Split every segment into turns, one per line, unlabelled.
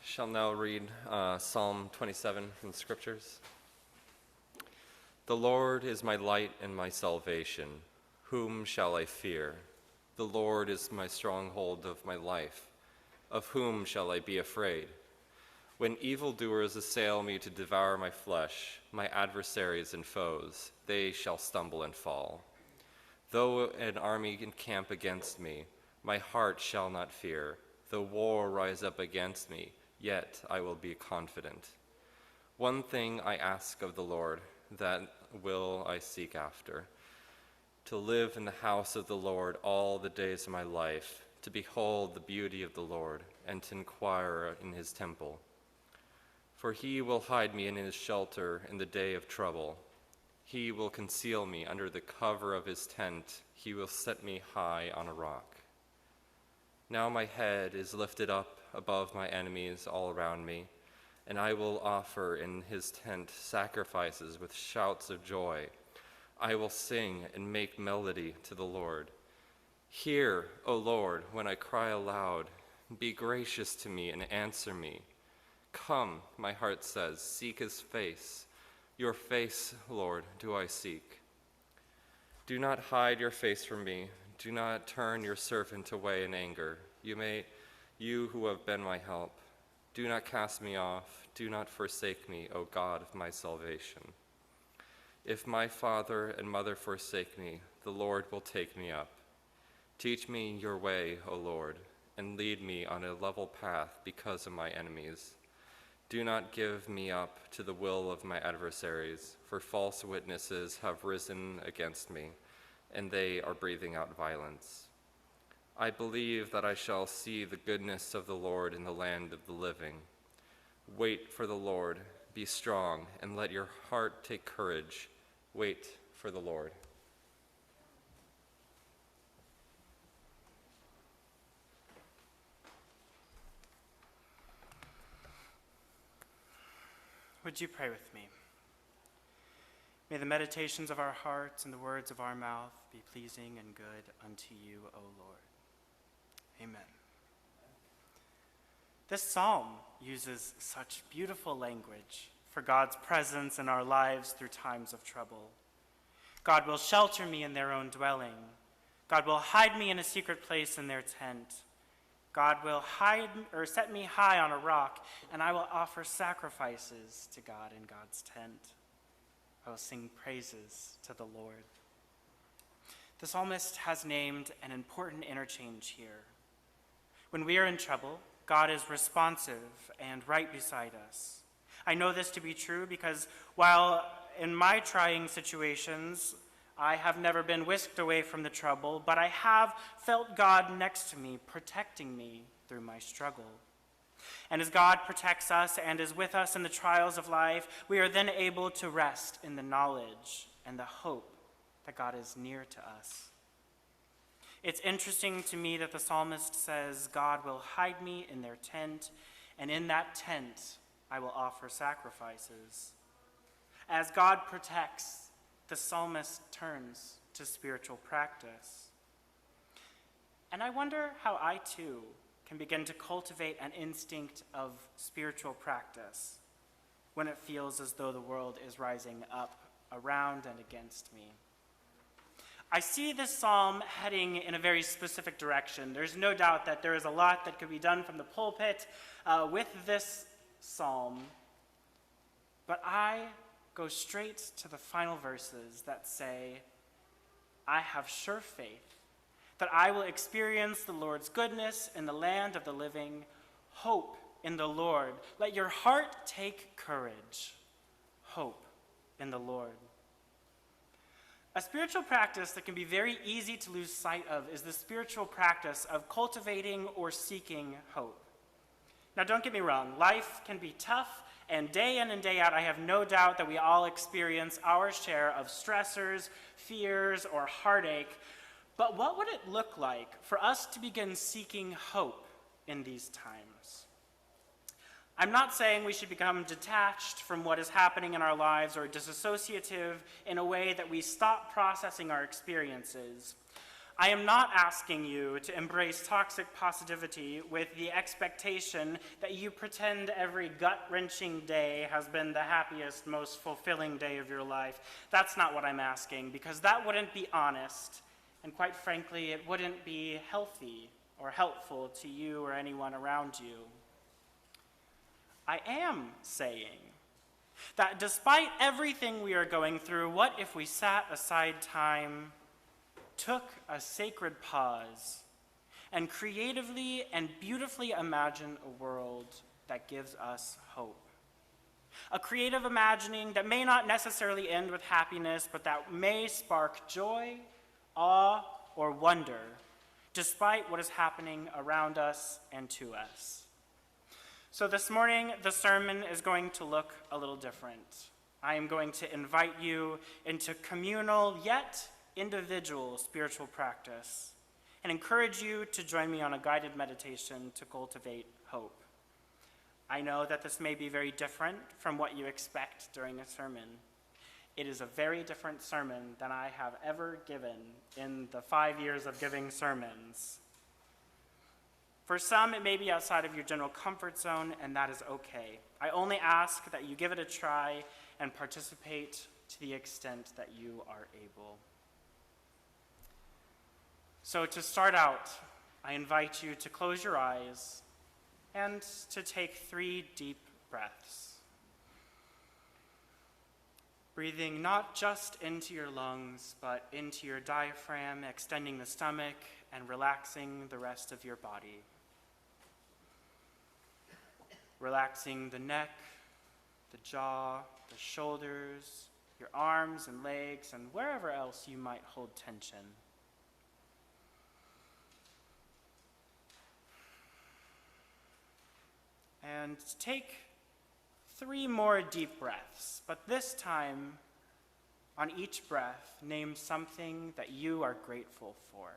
Shall now read Psalm 27 from the Scriptures. The Lord is my light and my salvation. Whom shall I fear? The Lord is my stronghold of my life. Of whom shall I be afraid? When evildoers assail me to devour my flesh, my adversaries and foes, they shall stumble and fall. Though an army encamp against me, my heart shall not fear. Though war rise up against me, yet I will be confident. One thing I ask of the Lord, that will I seek after, to live in the house of the Lord all the days of my life, to behold the beauty of the Lord, and to inquire in his temple. For he will hide me in his shelter in the day of trouble. He will conceal me under the cover of his tent. He will set me high on a rock. Now my head is lifted up above my enemies all around me, and I will offer in his tent sacrifices with shouts of joy. I will sing and make melody to the Lord. Hear, O Lord, when I cry aloud. Be gracious to me and answer me. Come, my heart says, seek his face. Your face, Lord, do I seek. Do not hide your face from me. Do not turn your servant away in anger. You who have been my help. Do not cast me off. Do not forsake me, O God of my salvation. If my father and mother forsake me, the Lord will take me up. Teach me your way, O Lord, and lead me on a level path because of my enemies. Do not give me up to the will of my adversaries, for false witnesses have risen against me, and they are breathing out violence. I believe that I shall see the goodness of the Lord in the land of the living. Wait for the Lord, be strong, and let your heart take courage. Wait for the Lord.
Would you pray with me? May the meditations of our hearts and the words of our mouth be pleasing and good unto you, O Lord. Amen. This psalm uses such beautiful language for God's presence in our lives through times of trouble. God will shelter me in their own dwelling. God will hide me in a secret place in their tent. God will set me high on a rock, and I will offer sacrifices to God in God's tent. I will sing praises to the Lord. The psalmist has named an important interchange here. When we are in trouble, God is responsive and right beside us. I know this to be true because while in my trying situations, I have never been whisked away from the trouble, but I have felt God next to me, protecting me through my struggle. And as God protects us and is with us in the trials of life, we are then able to rest in the knowledge and the hope that God is near to us. It's interesting to me that the psalmist says, God will hide me in their tent, and in that tent I will offer sacrifices. As God protects, the psalmist turns to spiritual practice. And I wonder how I too can begin to cultivate an instinct of spiritual practice when it feels as though the world is rising up around and against me. I see this psalm heading in a very specific direction. There's no doubt that there is a lot that could be done from the pulpit with this psalm, but I go straight to the final verses that say, I have sure faith that I will experience the Lord's goodness in the land of the living. Hope in the Lord. Let your heart take courage. Hope in the Lord. A spiritual practice that can be very easy to lose sight of is the spiritual practice of cultivating or seeking hope. Now, don't get me wrong, life can be tough, and day in and day out, I have no doubt that we all experience our share of stressors, fears, or heartache. But what would it look like for us to begin seeking hope in these times? I'm not saying we should become detached from what is happening in our lives or disassociative in a way that we stop processing our experiences. I am not asking you to embrace toxic positivity with the expectation that you pretend every gut-wrenching day has been the happiest, most fulfilling day of your life. That's not what I'm asking, because that wouldn't be honest, and quite frankly, it wouldn't be healthy or helpful to you or anyone around you. I am saying that despite everything we are going through, what if we sat aside time, took a sacred pause, and creatively and beautifully imagine a world that gives us hope? A creative imagining that may not necessarily end with happiness, but that may spark joy, awe, or wonder, despite what is happening around us and to us. So this morning, the sermon is going to look a little different. I am going to invite you into communal yet individual spiritual practice and encourage you to join me on a guided meditation to cultivate hope. I know that this may be very different from what you expect during a sermon. It is a very different sermon than I have ever given in the 5 years of giving sermons. For some, it may be outside of your general comfort zone, and that is okay. I only ask that you give it a try and participate to the extent that you are able. So to start out, I invite you to close your eyes and to take 3 deep breaths. Breathing not just into your lungs, but into your diaphragm, extending the stomach and relaxing the rest of your body. Relaxing the neck, the jaw, the shoulders, your arms and legs, and wherever else you might hold tension. And take 3 more deep breaths, but this time, on each breath, name something that you are grateful for.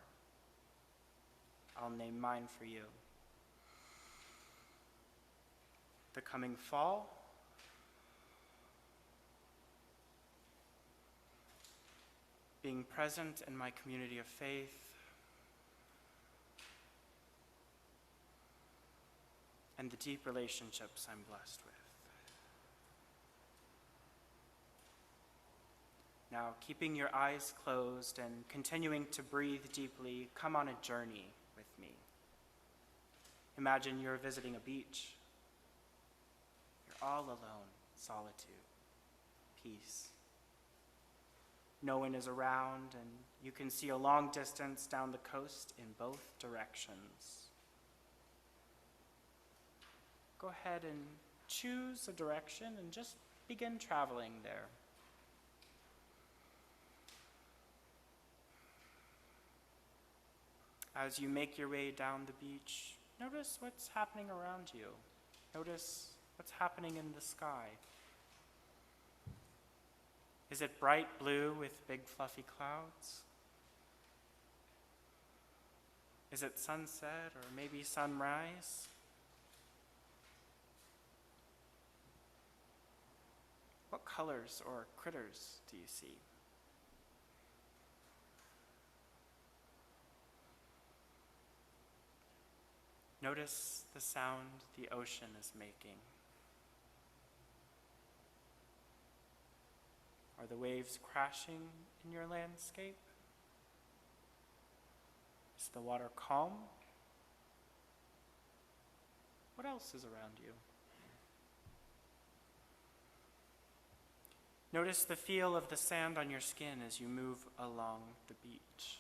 I'll name mine for you. The coming fall, being present in my community of faith, and the deep relationships I'm blessed with. Now, keeping your eyes closed and continuing to breathe deeply, come on a journey with me. Imagine you're visiting a beach. You're all alone, solitude, peace. No one is around, and you can see a long distance down the coast in both directions. Go ahead and choose a direction and just begin traveling there. As you make your way down the beach, notice what's happening around you. Notice what's happening in the sky. Is it bright blue with big fluffy clouds? Is it sunset or maybe sunrise? What colors or critters do you see? Notice the sound the ocean is making. Are the waves crashing in your landscape? Is the water calm? What else is around you? Notice the feel of the sand on your skin as you move along the beach.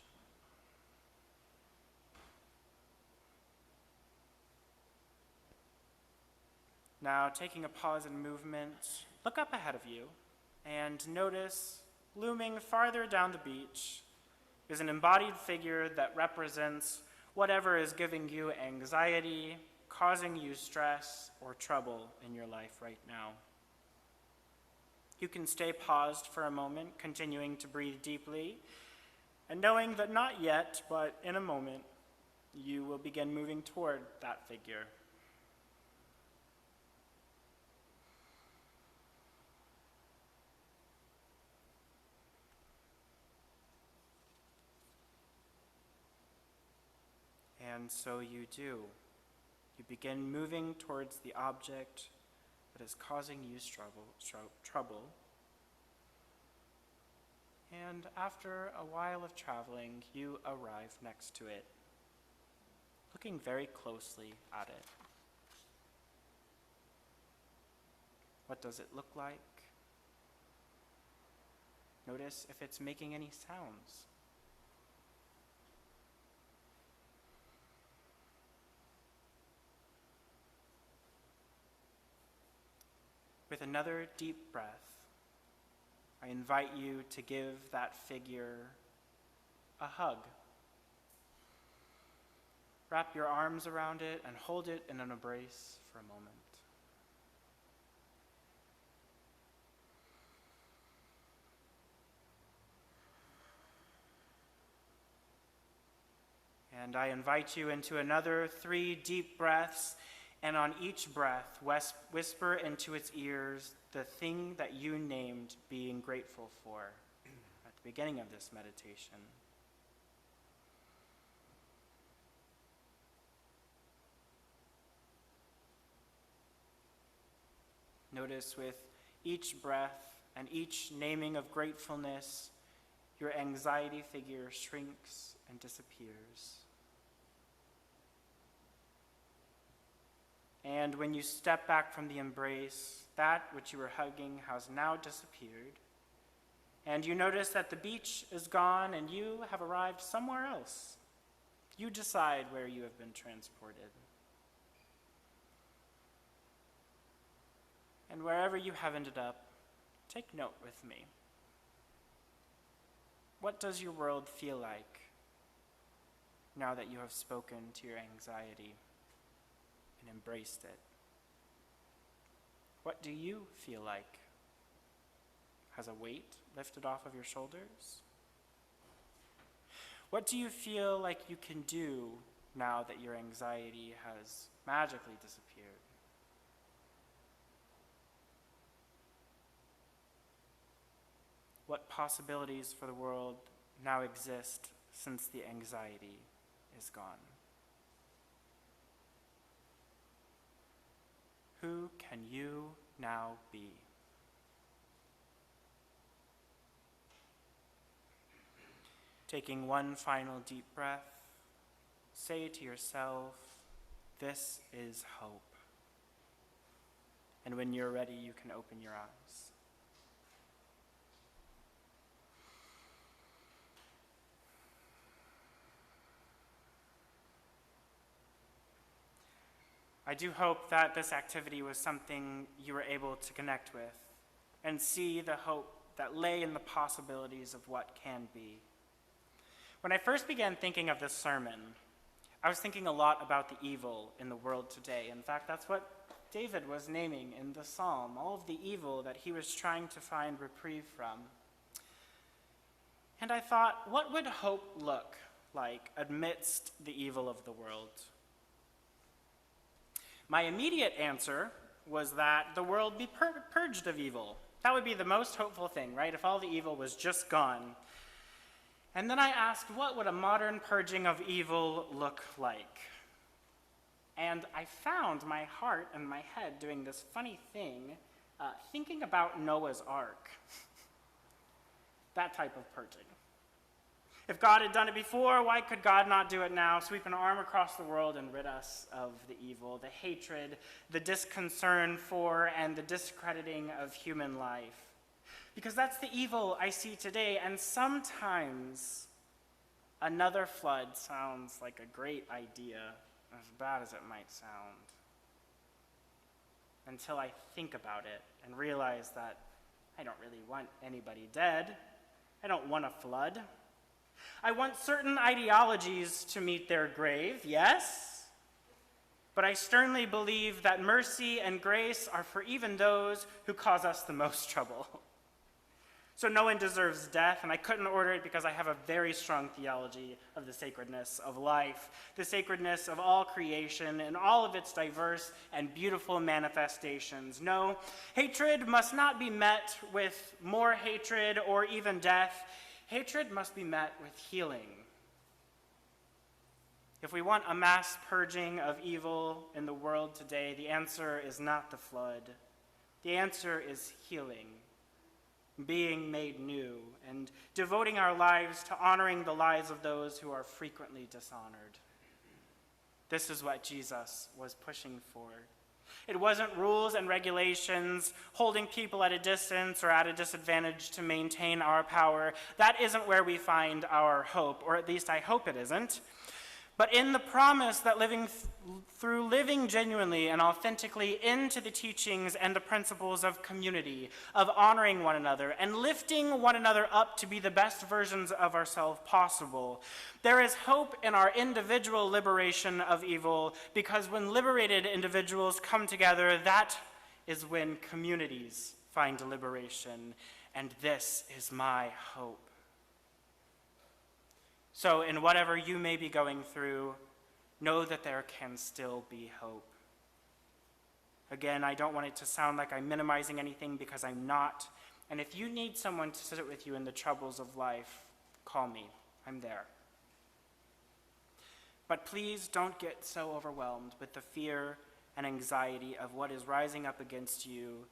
Now, taking a pause in movement, look up ahead of you and notice, looming farther down the beach, is an embodied figure that represents whatever is giving you anxiety, causing you stress or trouble in your life right now. You can stay paused for a moment, continuing to breathe deeply, and knowing that not yet, but in a moment, you will begin moving toward that figure. And so you do. You begin moving towards the object that is causing you trouble. And after a while of traveling, you arrive next to it, looking very closely at it. What does it look like? Notice if it's making any sounds. With another deep breath, I invite you to give that figure a hug. Wrap your arms around it and hold it in an embrace for a moment. And I invite you into another 3 deep breaths, and on each breath, whisper into its ears the thing that you named being grateful for at the beginning of this meditation. Notice with each breath and each naming of gratefulness, your anxiety figure shrinks and disappears. And when you step back from the embrace, that which you were hugging has now disappeared. And you notice that the beach is gone and you have arrived somewhere else. You decide where you have been transported. And wherever you have ended up, take note with me. What does your world feel like now that you have spoken to your anxiety and embraced it? What do you feel like? Has a weight lifted off of your shoulders? What do you feel like you can do now that your anxiety has magically disappeared? What possibilities for the world now exist since the anxiety is gone? Who can you now be? Taking one final deep breath, say to yourself, "This is hope." And when you're ready, you can open your eyes. I do hope that this activity was something you were able to connect with and see the hope that lay in the possibilities of what can be. When I first began thinking of this sermon, I was thinking a lot about the evil in the world today. In fact, that's what David was naming in the psalm, all of the evil that he was trying to find reprieve from. And I thought, what would hope look like amidst the evil of the world? My immediate answer was that the world be purged of evil. That would be the most hopeful thing, right? If all the evil was just gone. And then I asked, what would a modern purging of evil look like? And I found my heart and my head doing this funny thing, thinking about Noah's Ark. That type of purging. If God had done it before, why could God not do it now? Sweep an arm across the world and rid us of the evil, the hatred, the disconcern for, and the discrediting of human life. Because that's the evil I see today, and sometimes another flood sounds like a great idea, as bad as it might sound, until I think about it and realize that I don't really want anybody dead. I don't want a flood. I want certain ideologies to meet their grave, yes, but I sternly believe that mercy and grace are for even those who cause us the most trouble. So no one deserves death, and I couldn't order it because I have a very strong theology of the sacredness of life, the sacredness of all creation and all of its diverse and beautiful manifestations. No, hatred must not be met with more hatred or even death. Hatred must be met with healing. If we want a mass purging of evil in the world today, the answer is not the flood. The answer is healing, being made new, and devoting our lives to honoring the lives of those who are frequently dishonored. This is what Jesus was pushing for. It wasn't rules and regulations, holding people at a distance or at a disadvantage to maintain our power. That isn't where we find our hope, or at least I hope it isn't. But in the promise that through living genuinely and authentically into the teachings and the principles of community, of honoring one another, and lifting one another up to be the best versions of ourselves possible, there is hope in our individual liberation of evil, because when liberated individuals come together, that is when communities find liberation, and this is my hope. So in whatever you may be going through, know that there can still be hope. Again, I don't want it to sound like I'm minimizing anything, because I'm not. And if you need someone to sit with you in the troubles of life, call me. I'm there. But please don't get so overwhelmed with the fear and anxiety of what is rising up against you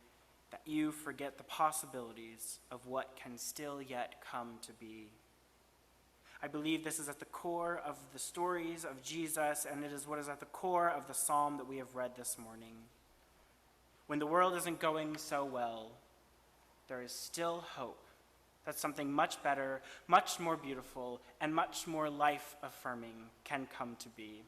that you forget the possibilities of what can still yet come to be. I believe this is at the core of the stories of Jesus, and it is what is at the core of the psalm that we have read this morning. When the world isn't going so well, there is still hope that something much better, much more beautiful, and much more life-affirming can come to be.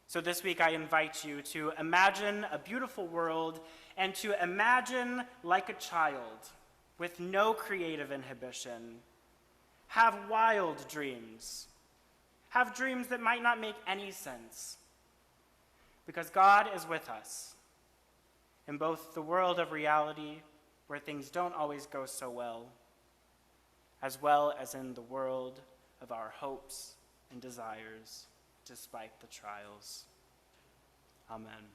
So this week I invite you to imagine a beautiful world, and to imagine like a child with no creative inhibition. Have wild dreams. Have dreams that might not make any sense. Because God is with us in both the world of reality, where things don't always go so well as in the world of our hopes and desires, despite the trials. Amen.